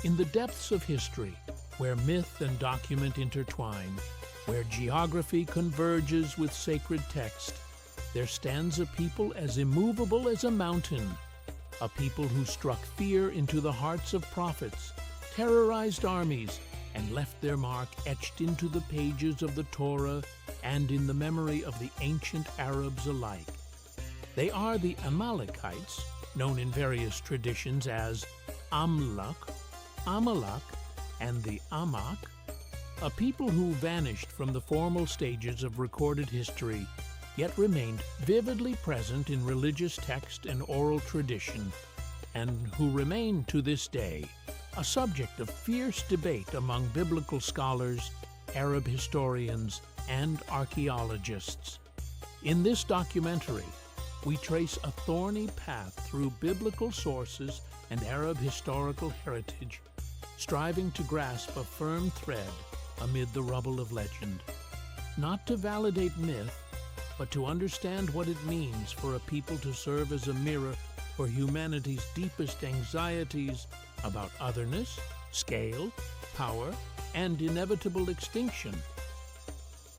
In the depths of history, where myth and document intertwine, where geography converges with sacred text, there stands a people as immovable as a mountain, a people who struck fear into the hearts of prophets, terrorized armies, and left their mark etched into the pages of the Torah and in the memory of the ancient Arabs alike. They are the Amalekites, known in various traditions as Amlak, Amalek, and the Amak, a people who vanished from the formal stages of recorded history, yet remained vividly present in religious text and oral tradition, and who remain to this day a subject of fierce debate among biblical scholars, Arab historians, and archaeologists. In this documentary, we trace a thorny path through biblical sources and Arab historical heritage, striving to grasp a firm thread amid the rubble of legend. Not to validate myth, but to understand what it means for a people to serve as a mirror for humanity's deepest anxieties about otherness, scale, power, and inevitable extinction.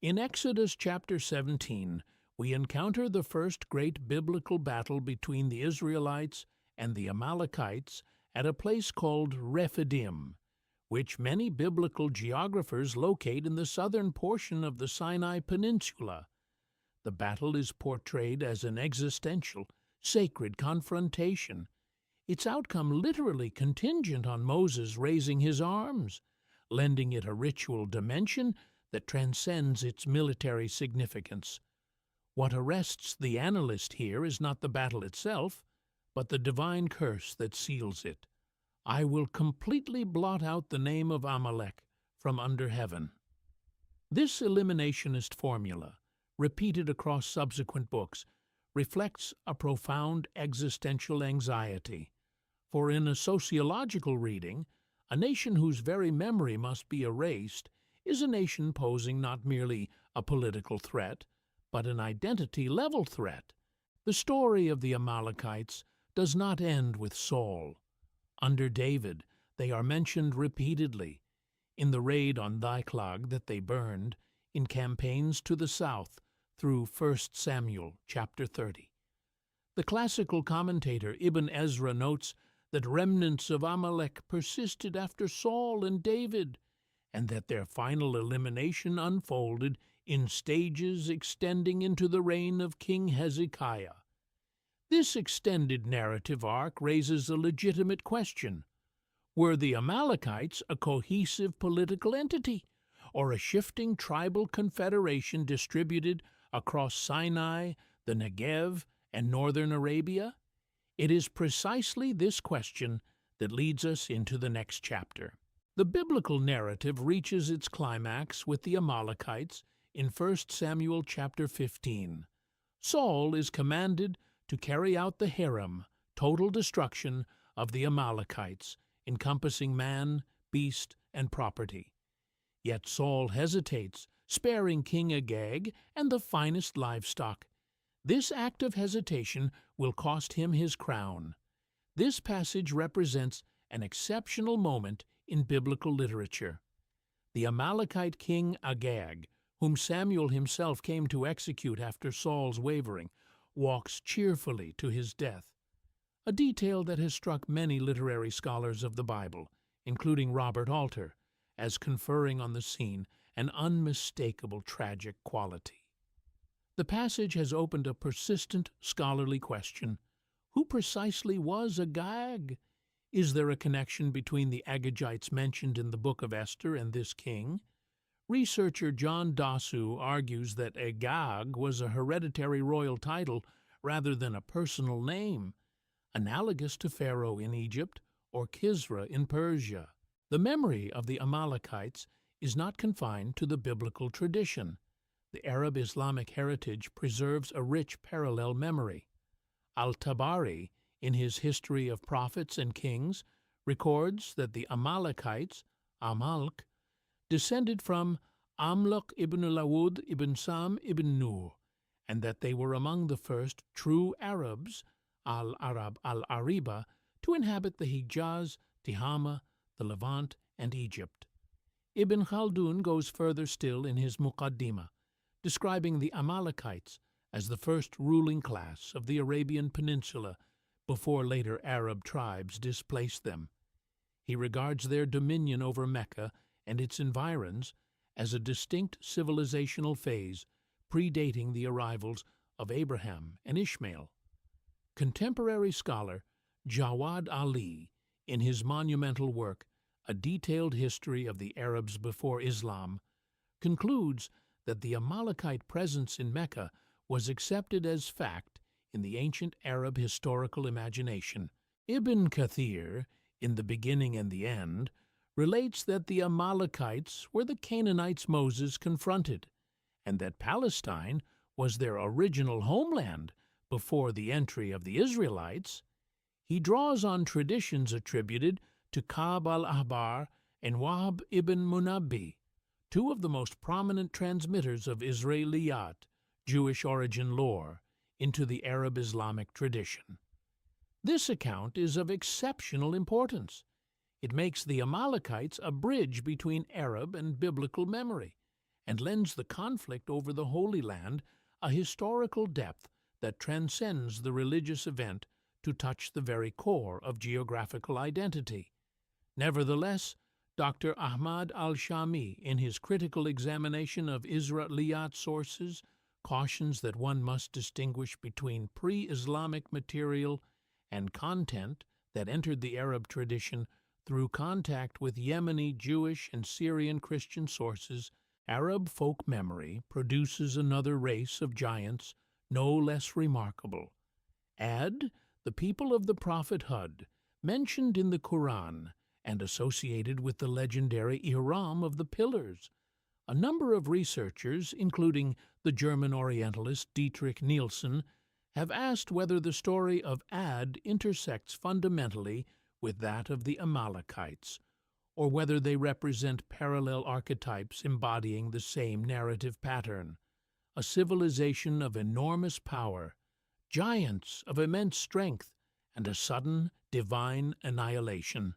In Exodus chapter 17, we encounter the first great biblical battle between the Israelites and the Amalekites at a place called Rephidim, which many biblical geographers locate in the southern portion of the Sinai Peninsula. The battle is portrayed as an existential, sacred confrontation, its outcome literally contingent on Moses raising his arms, lending it a ritual dimension that transcends its military significance. What arrests the analyst here is not the battle itself, but the divine curse that seals it. I will completely blot out the name of Amalek from under heaven. This eliminationist formula, repeated across subsequent books, reflects a profound existential anxiety. For in a sociological reading, a nation whose very memory must be erased is a nation posing not merely a political threat, but an identity-level threat. The story of the Amalekites does not end with Saul. Under David, they are mentioned repeatedly, in the raid on Ziklag that they burned, in campaigns to the south, through 1 Samuel chapter 30. The classical commentator Ibn Ezra notes that remnants of Amalek persisted after Saul and David, and that their final elimination unfolded in stages extending into the reign of King Hezekiah. This extended narrative arc raises a legitimate question. Were the Amalekites a cohesive political entity, or a shifting tribal confederation distributed across Sinai, the Negev, and northern Arabia? It is precisely this question that leads us into the next chapter. The biblical narrative reaches its climax with the Amalekites in 1 Samuel chapter 15. Saul is commanded to carry out the herem, total destruction of the Amalekites, encompassing man, beast, and property. Yet Saul hesitates, sparing King Agag and the finest livestock. This act of hesitation will cost him his crown. This passage represents an exceptional moment in biblical literature. The Amalekite king Agag, whom Samuel himself came to execute after Saul's wavering, walks cheerfully to his death, a detail that has struck many literary scholars of the Bible, including Robert Alter, as conferring on the scene an unmistakable tragic quality. The passage has opened a persistent scholarly question. Who precisely was Agag? Is there a connection between the Agagites mentioned in the Book of Esther and this king? Researcher John Dasu argues that Agag was a hereditary royal title rather than a personal name, analogous to Pharaoh in Egypt or Kisra in Persia. The memory of the Amalekites is not confined to the biblical tradition. The Arab Islamic heritage preserves a rich parallel memory. Al-Tabari, in his History of Prophets and Kings, records that the Amalekites, Amalek, descended from Amlak ibn Lawud ibn Sam ibn Nur, and that they were among the first true Arabs, al-Arab al-Ariba, to inhabit the Hijaz, Tihama, the Levant, and Egypt. Ibn Khaldun goes further still in his Muqaddimah, describing the Amalekites as the first ruling class of the Arabian Peninsula before later Arab tribes displaced them. He regards their dominion over Mecca and its environs as a distinct civilizational phase predating the arrivals of Abraham and Ishmael. Contemporary scholar Jawad Ali, in his monumental work, A Detailed History of the Arabs Before Islam, concludes that the Amalekite presence in Mecca was accepted as fact in the ancient Arab historical imagination. Ibn Kathir, in The Beginning and the End, relates that the Amalekites were the Canaanites Moses confronted, and that Palestine was their original homeland before the entry of the Israelites. He draws on traditions attributed to Ka'b al-Ahbar and Wahb ibn Munabbi, two of the most prominent transmitters of Israeliyat, Jewish origin lore, into the Arab Islamic tradition. This account is of exceptional importance. It makes the Amalekites a bridge between Arab and biblical memory, and lends the conflict over the Holy Land a historical depth that transcends the religious event to touch the very core of geographical identity. Nevertheless, Dr. Ahmad al-Shami, in his critical examination of Israeliyat sources, cautions that one must distinguish between pre-Islamic material and content that entered the Arab tradition through contact with Yemeni Jewish and Syrian Christian sources. Arab folk memory produces another race of giants no less remarkable. Add the people of the prophet Hud, mentioned in the Quran and associated with the legendary Iram of the Pillars. A number of researchers, including the German Orientalist Dietrich Nielsen, have asked whether the story of Ad intersects fundamentally with that of the Amalekites, or whether they represent parallel archetypes embodying the same narrative pattern. A civilization of enormous power, giants of immense strength, and a sudden divine annihilation.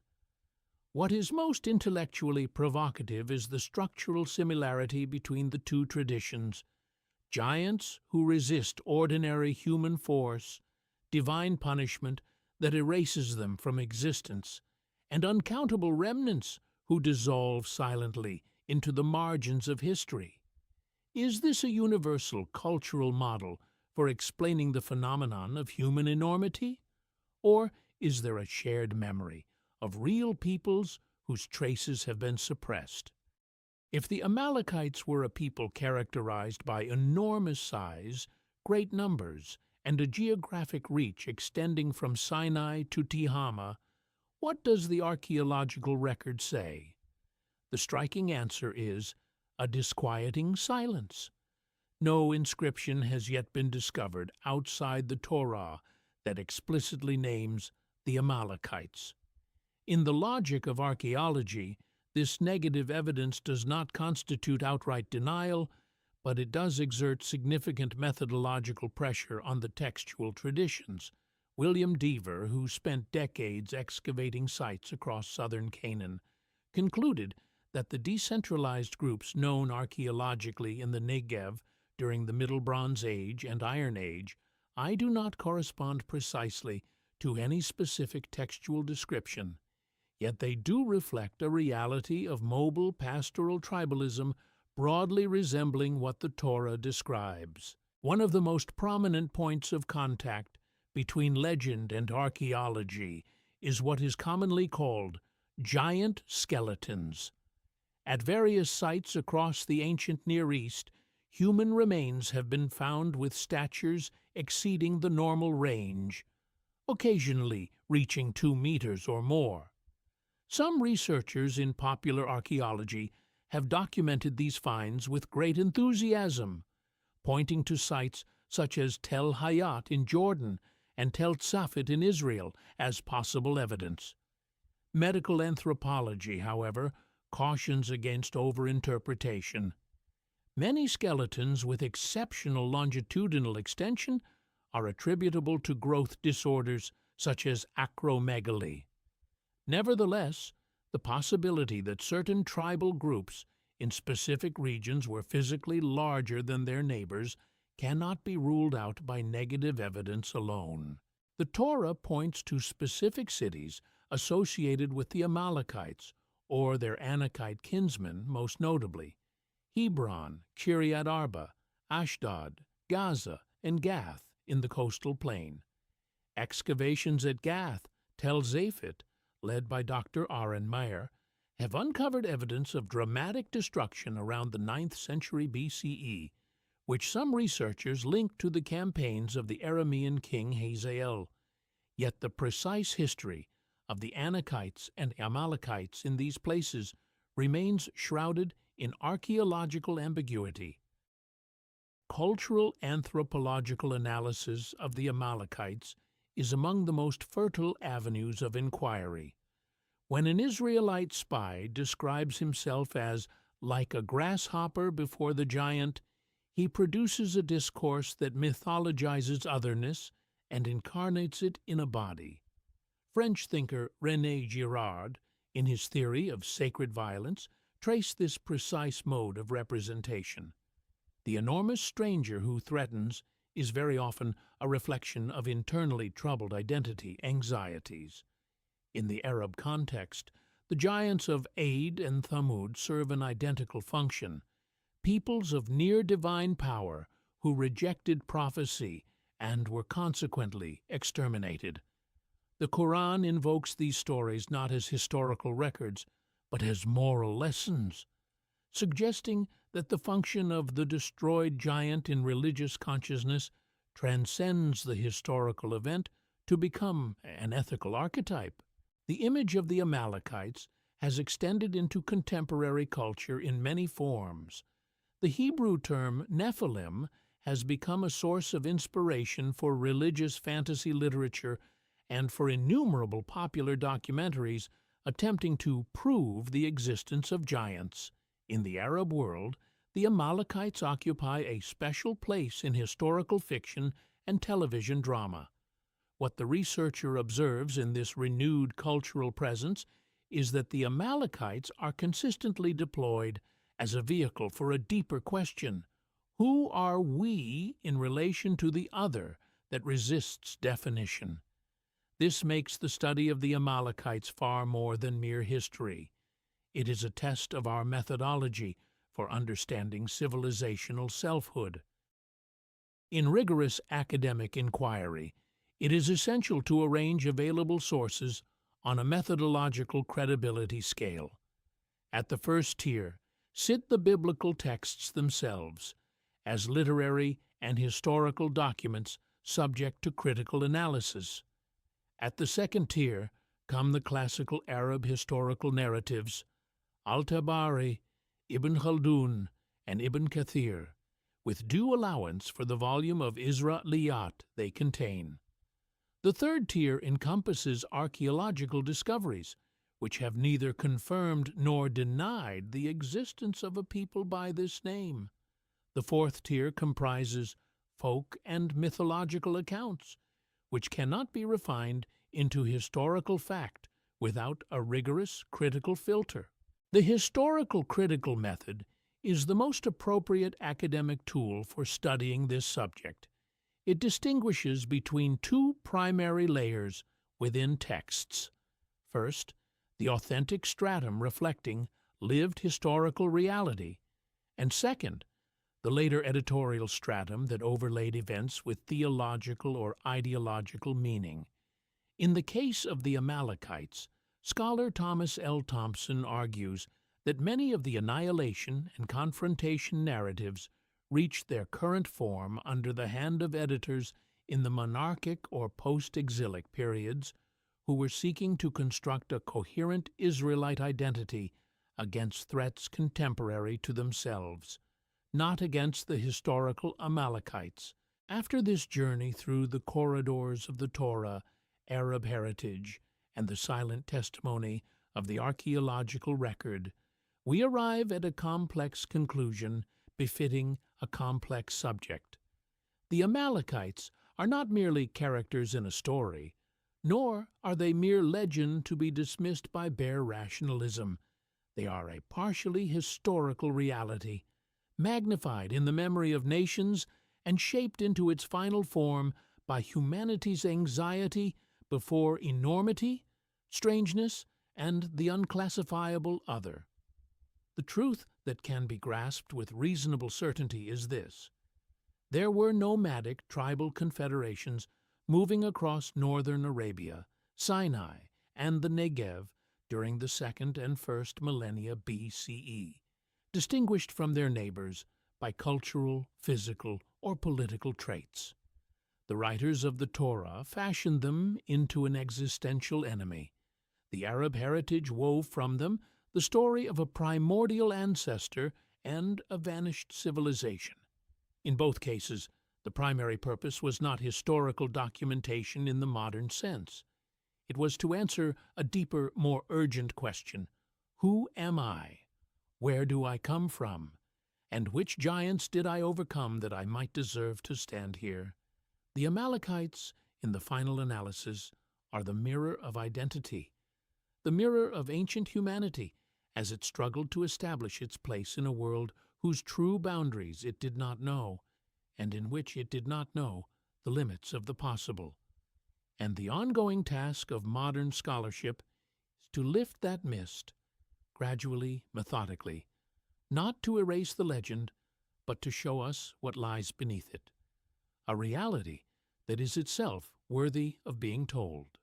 What is most intellectually provocative is the structural similarity between the two traditions. Giants who resist ordinary human force, divine punishment that erases them from existence, and uncountable remnants who dissolve silently into the margins of history. Is this a universal cultural model for explaining the phenomenon of human enormity? Or is there a shared memory of real peoples whose traces have been suppressed? If the Amalekites were a people characterized by enormous size, great numbers, and a geographic reach extending from Sinai to Tihama, what does the archaeological record say? The striking answer is a disquieting silence. No inscription has yet been discovered outside the Torah that explicitly names the Amalekites. In the logic of archaeology, this negative evidence does not constitute outright denial, but it does exert significant methodological pressure on the textual traditions. William Dever, who spent decades excavating sites across southern Canaan, concluded that the decentralized groups known archaeologically in the Negev during the Middle Bronze Age and Iron Age do not correspond precisely to any specific textual description, yet they do reflect a reality of mobile pastoral tribalism broadly resembling what the Torah describes. One of the most prominent points of contact between legend and archaeology is what is commonly called giant skeletons. At various sites across the ancient Near East, human remains have been found with statures exceeding the normal range, occasionally reaching 2 meters or more. Some researchers in popular archaeology have documented these finds with great enthusiasm, pointing to sites such as Tel Hayat in Jordan and Tel Tzafit in Israel as possible evidence. Medical anthropology, however, cautions against overinterpretation. Many skeletons with exceptional longitudinal extension are attributable to growth disorders such as acromegaly. Nevertheless, The possibility that certain tribal groups in specific regions were physically larger than their neighbors cannot be ruled out by negative evidence alone. The Torah points to specific cities associated with the Amalekites, or their Anakite kinsmen most notably: Hebron, Kiryat Arba, Ashdod, Gaza, and Gath in the coastal plain. Excavations at Gath, Tel Zaphit, led by Dr. Aaron Meyer, have uncovered evidence of dramatic destruction around the 9th century BCE, which some researchers link to the campaigns of the Aramean king Hazael. Yet the precise history of the Anakites and Amalekites in these places remains shrouded in archaeological ambiguity. Cultural anthropological analysis of the Amalekites is among the most fertile avenues of inquiry. When an Israelite spy describes himself as like a grasshopper before the giant, he produces a discourse that mythologizes otherness and incarnates it in a body. French thinker René Girard, in his theory of sacred violence, traced this precise mode of representation. The enormous stranger who threatens is very often a reflection of internally troubled identity anxieties. In the Arab context, the giants of Ad and Thamud serve an identical function: peoples of near-divine power who rejected prophecy and were consequently exterminated. The Quran invokes these stories not as historical records, but as moral lessons, suggesting that the function of the destroyed giant in religious consciousness transcends the historical event to become an ethical archetype. The image of the Amalekites has extended into contemporary culture in many forms. The Hebrew term Nephilim has become a source of inspiration for religious fantasy literature and for innumerable popular documentaries attempting to prove the existence of giants. In the Arab world, the Amalekites occupy a special place in historical fiction and television drama. What the researcher observes in this renewed cultural presence is that the Amalekites are consistently deployed as a vehicle for a deeper question: who are we in relation to the other that resists definition? This makes the study of the Amalekites far more than mere history. It is a test of our methodology for understanding civilizational selfhood. In rigorous academic inquiry, it is essential to arrange available sources on a methodological credibility scale. At the first tier sit the biblical texts themselves, as literary and historical documents subject to critical analysis. At the second tier come the classical Arab historical narratives, Al-Tabari, Ibn Khaldun, and Ibn Kathir, with due allowance for the volume of Isra'iliyat they contain. The third tier encompasses archaeological discoveries, which have neither confirmed nor denied the existence of a people by this name. The fourth tier comprises folk and mythological accounts, which cannot be refined into historical fact without a rigorous critical filter. The historical critical method is the most appropriate academic tool for studying this subject. It distinguishes between two primary layers within texts. First, the authentic stratum reflecting lived historical reality, and second, the later editorial stratum that overlaid events with theological or ideological meaning. In the case of the Amalekites, scholar Thomas L. Thompson argues that many of the annihilation and confrontation narratives reached their current form under the hand of editors in the monarchic or post-exilic periods who were seeking to construct a coherent Israelite identity against threats contemporary to themselves, not against the historical Amalekites. After this journey through the corridors of the Torah, Arab heritage, and the silent testimony of the archaeological record, we arrive at a complex conclusion befitting a complex subject. The Amalekites are not merely characters in a story, Nor are they mere legend to be dismissed by bare rationalism. They are a partially historical reality, magnified in the memory of nations and shaped into its final form by humanity's anxiety before enormity, strangeness, and the unclassifiable other. The truth that can be grasped with reasonable certainty is this: there were nomadic tribal confederations moving across northern Arabia, Sinai, and the Negev during the second and first millennia BCE, distinguished from their neighbors by cultural, physical, or political traits. The writers of the Torah fashioned them into an existential enemy. The Arab heritage wove from them the story of a primordial ancestor and a vanished civilization. In both cases, the primary purpose was not historical documentation in the modern sense. It was to answer a deeper, more urgent question: who am I? Where do I come from? And which giants did I overcome that I might deserve to stand here? The Amalekites, in the final analysis, are the mirror of identity, the mirror of ancient humanity as it struggled to establish its place in a world whose true boundaries it did not know, and in which it did not know the limits of the possible. And the ongoing task of modern scholarship is to lift that mist, gradually, methodically, not to erase the legend, but to show us what lies beneath it, a reality that is itself worthy of being told.